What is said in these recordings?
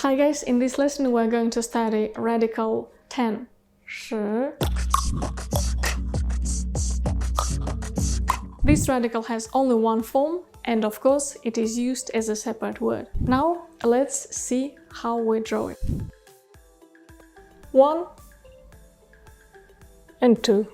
Hi guys, in this lesson we're going to study radical 10. 10. This radical has only one form, and of course it is used as a separate word. Now let's see how we draw it. 1 and 2.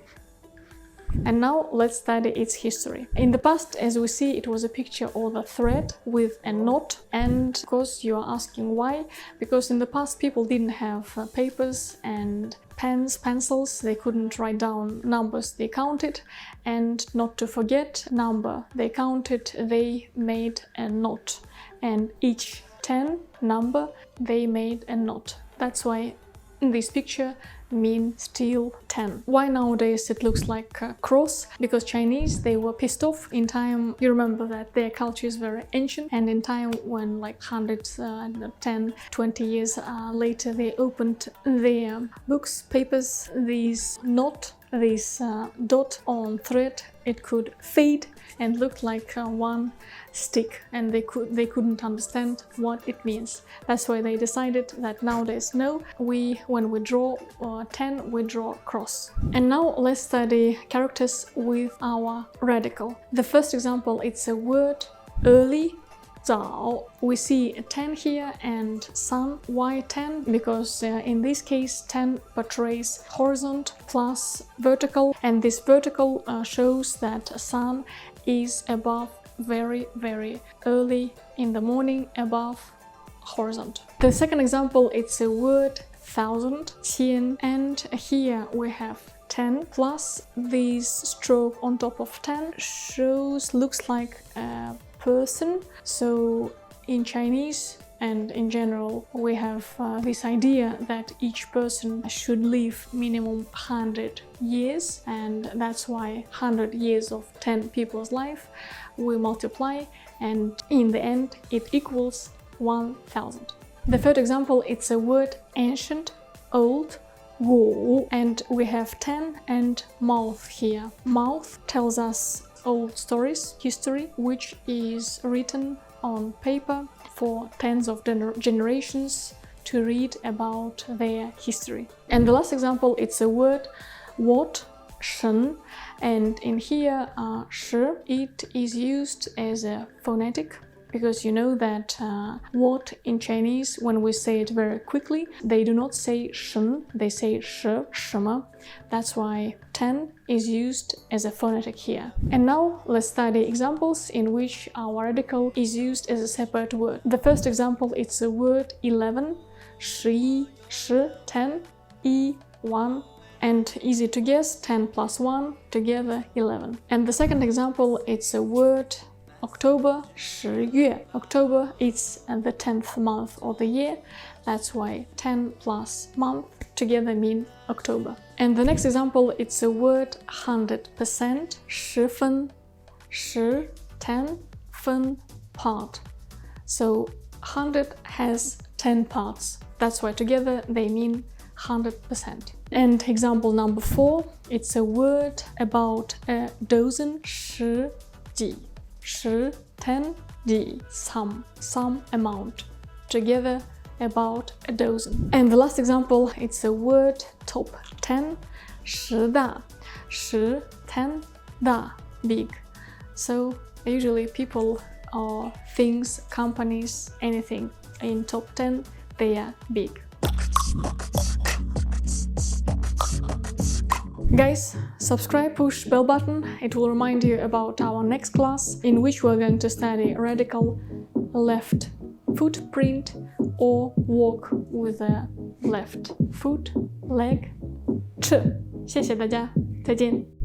And now let's study its history. In the past, as we see, it was a picture of a thread with a knot, and of course you are asking why. Because in the past people didn't have papers and pens, pencils, they couldn't write down numbers they counted, and not to forget number they counted, they made a knot, and each 10 number they made a knot. That's why this picture means still 10. Why nowadays it looks like a cross? Because Chinese, they were pissed off in time. You remember that their culture is very ancient, and in time when like 10, 20 years later they opened their books, papers, this knot, this dot on thread, it could fade and look like one stick, and they couldn't understand what it means. That's why they decided that nowadays, no, when we draw 10, we draw cross. And now let's study characters with our radical. The first example, it's a word early, 早. We see a 10 here and sun. Why 10? Because in this case 10 portrays horizontal plus vertical, and this vertical shows that sun is above very early in the morning, above horizontal. The second example, it's a word 1000, 10, and here we have 10 plus this stroke on top of 10 looks like a person. So in Chinese and in general we have this idea that each person should live minimum 100 years, and that's why 100 years of 10 people's life we multiply, and in the end it equals 1000. The third example, it's a word ancient, old, 古, and we have 10 and mouth here. Mouth tells us old stories, history, which is written on paper for tens of generations to read about their history. And the last example, it's a word what, 神, and in here 时, it is used as a phonetic, because you know that what in Chinese, when we say it very quickly, they do not say 神, they say 时, 什么. That's why 10 is used as a phonetic here. And now let's study examples in which our radical is used as a separate word. The first example, it's a word 11, 11, 10, 1, and easy to guess, 10 plus 1 together 11. And the second example, it's a word October, 10月. October is the 10th month of the year. That's why 10 plus month together mean October. And the next example, it's a word 100%, 10分, 10, 分, part. So 100 has 10 parts. That's why together they mean 100%. And example number 4, it's a word about a dozen, 十几. 10, 10, 几, some amount, together about a dozen. And the last example, it's a word top 10, 10大, 10, 10, 大, big. So usually people or things, companies, anything in top 10, they are big. Guys, subscribe, push bell button, it will remind you about our next class, in which we're going to study radical left footprint or walk with a left foot, leg, 吃. 谢谢大家，再见。